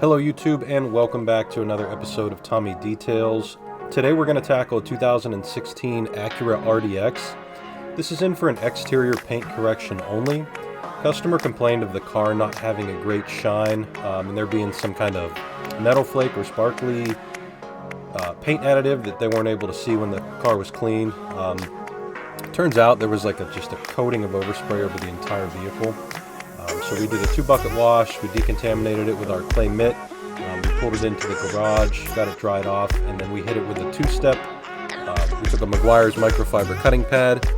Hello YouTube, and welcome back to another episode of Tommy Details. Today we're going to tackle a 2016 Acura RDX. This is in for an exterior paint correction only. Customer complained of the car not having a great shine, and there being some kind of metal flake or sparkly paint additive that they weren't able to see when the car was cleaned. Turns out there was just a coating of overspray over the entire vehicle. So we did a 2-bucket wash, we decontaminated it with our clay mitt, we pulled it into the garage, got it dried off, and then we hit it with a 2-step. We took a meguires microfiber cutting pad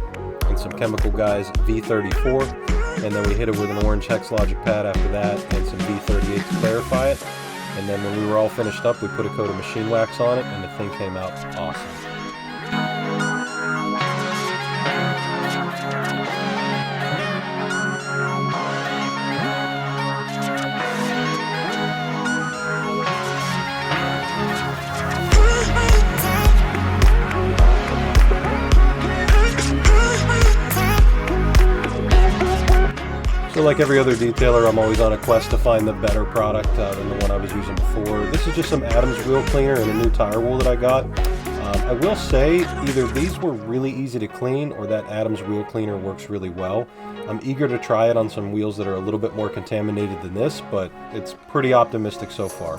and some Chemical Guys V34, and then we hit it with an orange hex-logic pad after that and some V38 to clarify it. And then when we were all finished up, we put a coat of machine wax on it, and the thing came out awesome. So like every other detailer, I'm always on a quest to find the better product than the one I was using before. This is just some Adams wheel cleaner and a new tire wool that I got. I will say either these were really easy to clean or that Adams wheel cleaner works really well. I'm eager to try it on some wheels that are a little bit more contaminated than this, but it's pretty optimistic so far.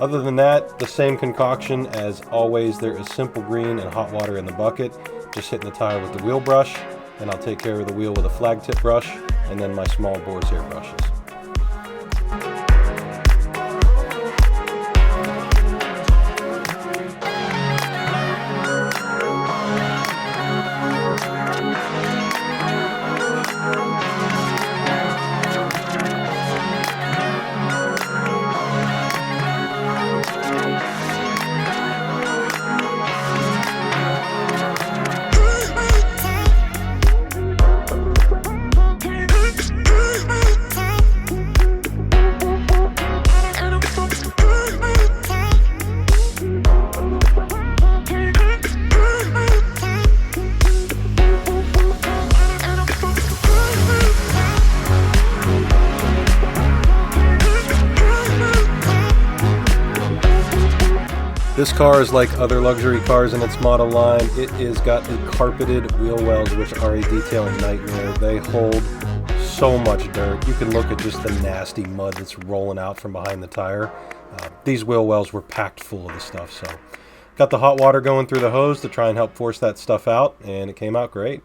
Other than that, the same concoction as always. There is simple green and hot water in the bucket, just hitting the tire with the wheel brush, and I'll take care of the wheel with a flag tip brush and then my small boar's hair brushes. This car is like other luxury cars in its model line. It is got the carpeted wheel wells, which are a detailing nightmare. They hold so much dirt. You can look at just the nasty mud that's rolling out from behind the tire. These wheel wells were packed full of the stuff, so got the hot water going through the hose to try and help force that stuff out, and it came out great.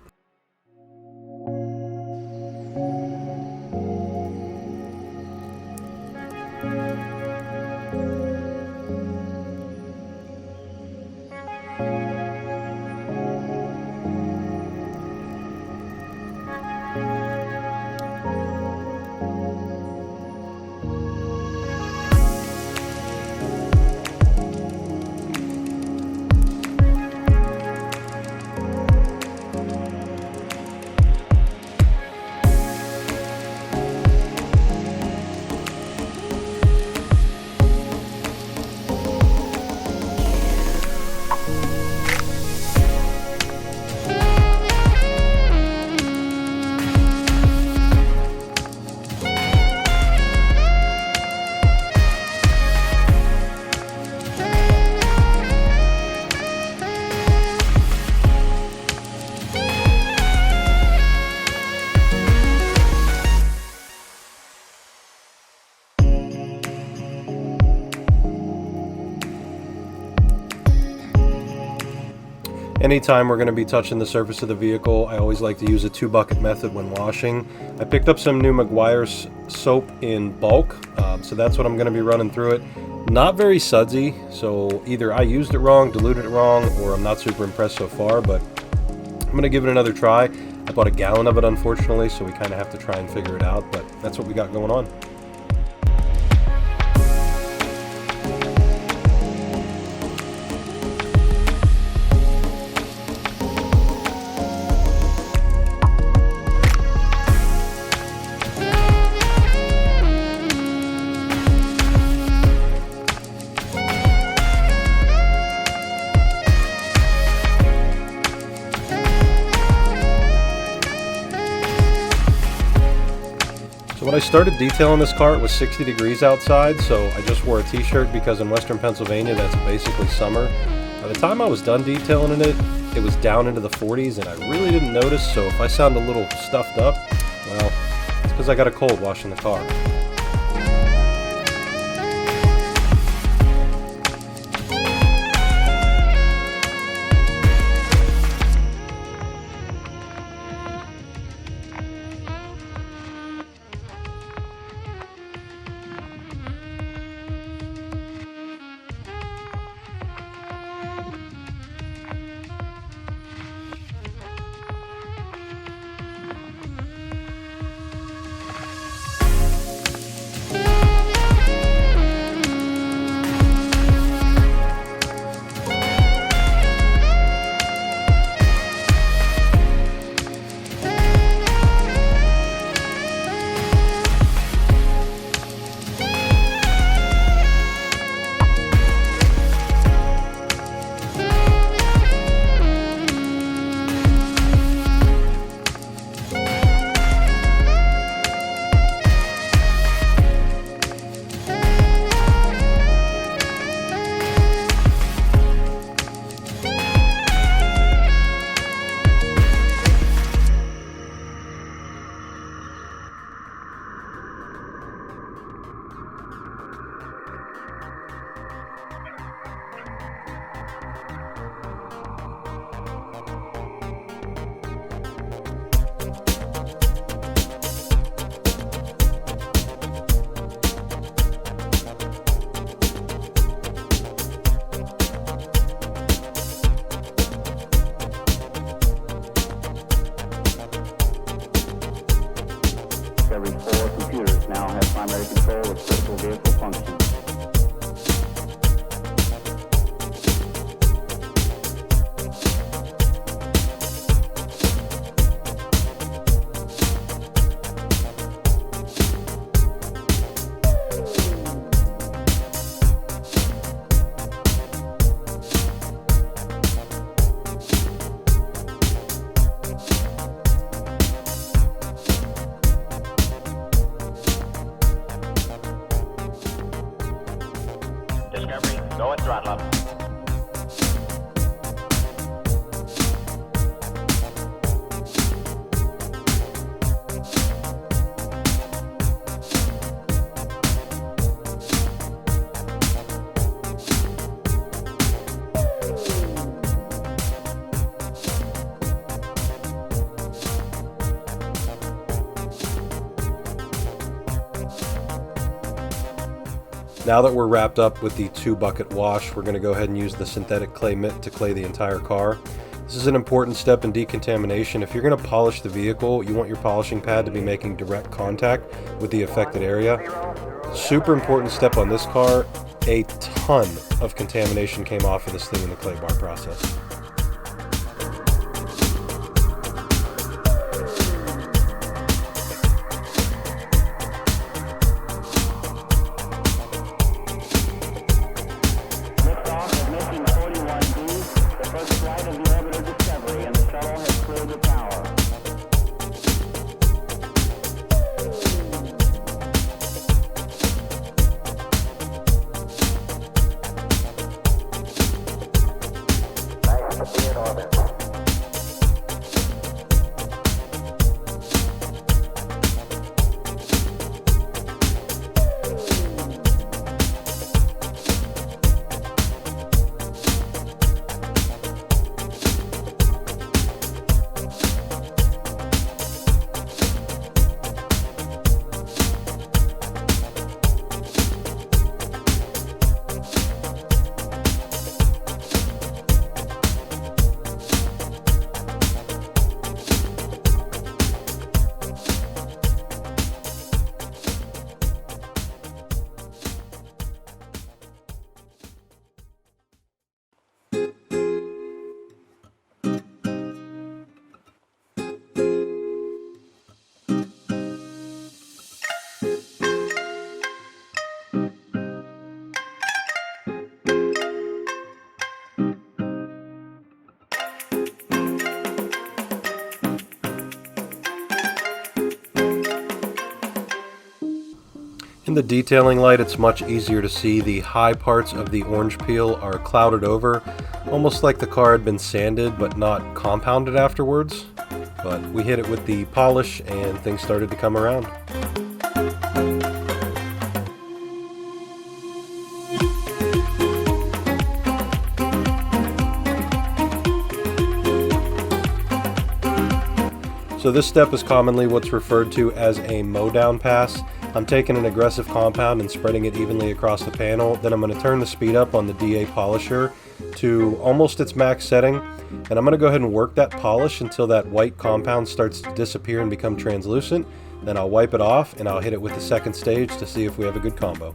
Anytime we're going to be touching the surface of the vehicle, I always like to use a 2-bucket method when washing. I picked up some new meguires soap in bulk, so that's what I'm going to be running through it. Not very sudsy, so either I used it wrong, diluted it wrong, or I'm not super impressed so far, but I'm going to give it another try. I bought a gallon of it, unfortunately, so we kind of have to try and figure it out, but that's what we got going on. When I started detailing this car, it was 60 degrees outside, so I just wore a t-shirt because in Western Pennsylvania that's basically summer. By the time I was done detailing it, it was down into the 40s and I really didn't notice, so if I sound a little stuffed up, well, it's because I got a cold washing the car. Every 4 computers now have primary control of critical vehicle functions. Go at throttle up. Now that we're wrapped up with the 2-bucket wash, we're going to go ahead and use the synthetic clay mitt to clay the entire car. This is an important step in decontamination. If you're going to polish the vehicle, you want your polishing pad to be making direct contact with the affected area. Super important step on this car. A ton of contamination came off of this thing in the clay bar process. In the detailing light, it's much easier to see the high parts of the orange peel are clouded over, almost like the car had been sanded but not compounded afterwards. But we hit it with the polish and things started to come around. So this step is commonly what's referred to as a mow-down pass. I'm taking an aggressive compound and spreading it evenly across the panel. Then I'm going to turn the speed up on the DA polisher to almost its max setting. And I'm going to go ahead and work that polish until that white compound starts to disappear and become translucent. Then I'll wipe it off and I'll hit it with the second stage to see if we have a good combo.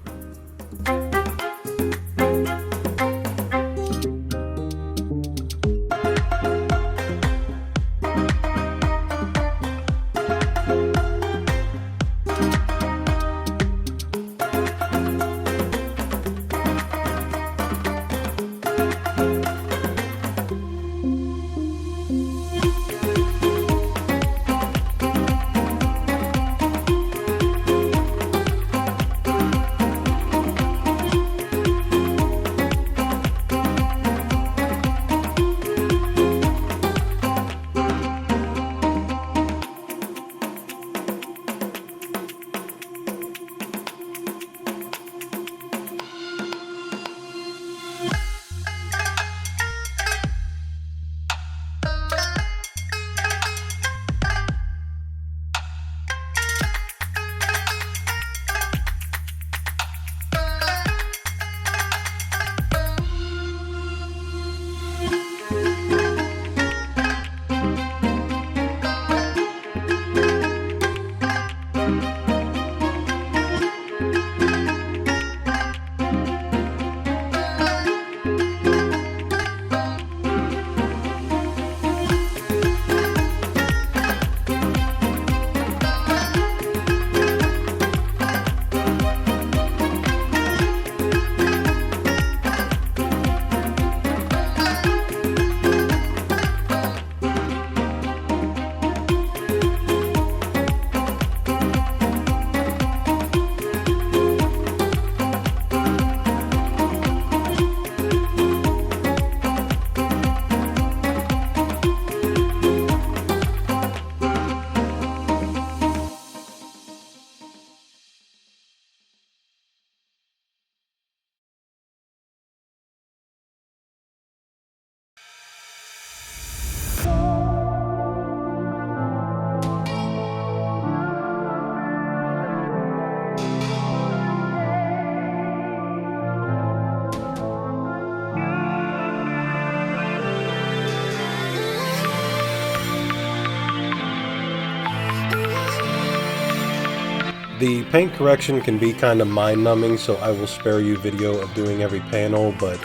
The paint correction can be kind of mind-numbing, so I will spare you video of doing every panel, but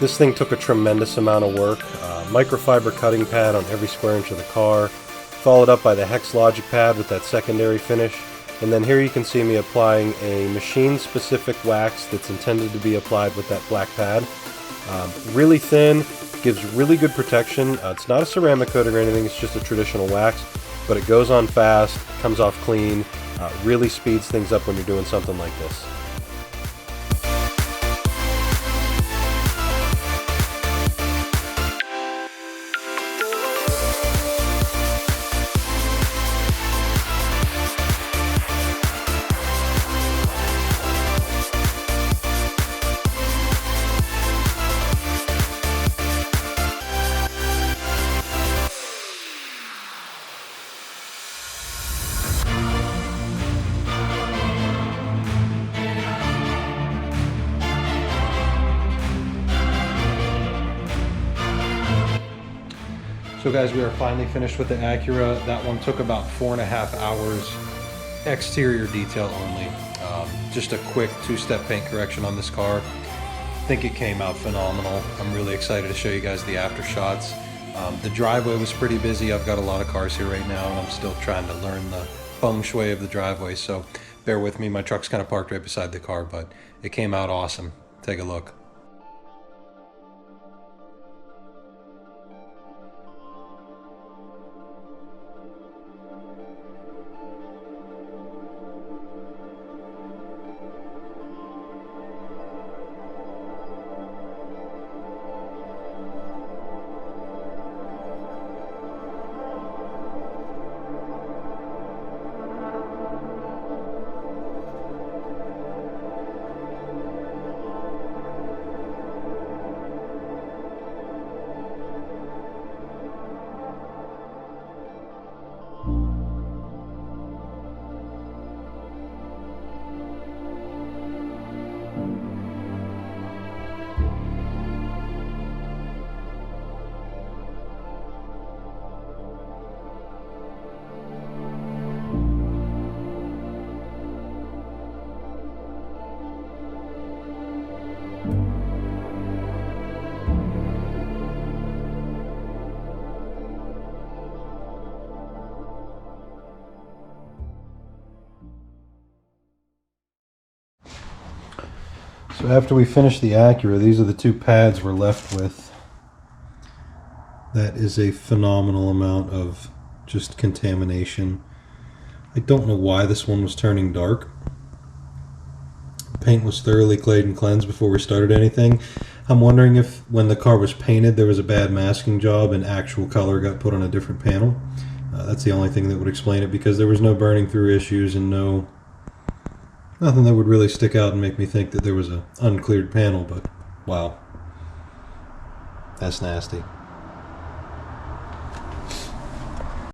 this thing took a tremendous amount of work. Microfiber cutting pad on every square inch of the car, followed up by the hex-logic pad with that secondary finish, and then here you can see me applying a machine-specific wax that's intended to be applied with that black pad. Really thin, gives really good protection. It's not a ceramic coat or anything, it's just a traditional wax, but it goes on fast, comes off clean. Really speeds things up when you're doing something like this. So guys, we are finally finished with the Acura. That one took about 4.5 hours, exterior detail only. Just a quick two-step paint correction on this car. I think it came out phenomenal. I'm really excited to show you guys the after shots. The driveway was pretty busy. I've got a lot of cars here right now, and I'm still trying to learn the feng shui of the driveway, so bear with me. My truck's kind of parked right beside the car, but it came out awesome. Take a look. So after we finish the Acura, these are the two pads we're left with. That is a phenomenal amount of just contamination. I don't know why this one was turning dark. Paint was thoroughly clayed and cleansed before we started anything. I'm wondering if when the car was painted there was a bad masking job and actual color got put on a different panel. That's the only thing that would explain it, because there was no burning through issues and nothing that would really stick out and make me think that there was an uncleared panel, but wow, that's nasty.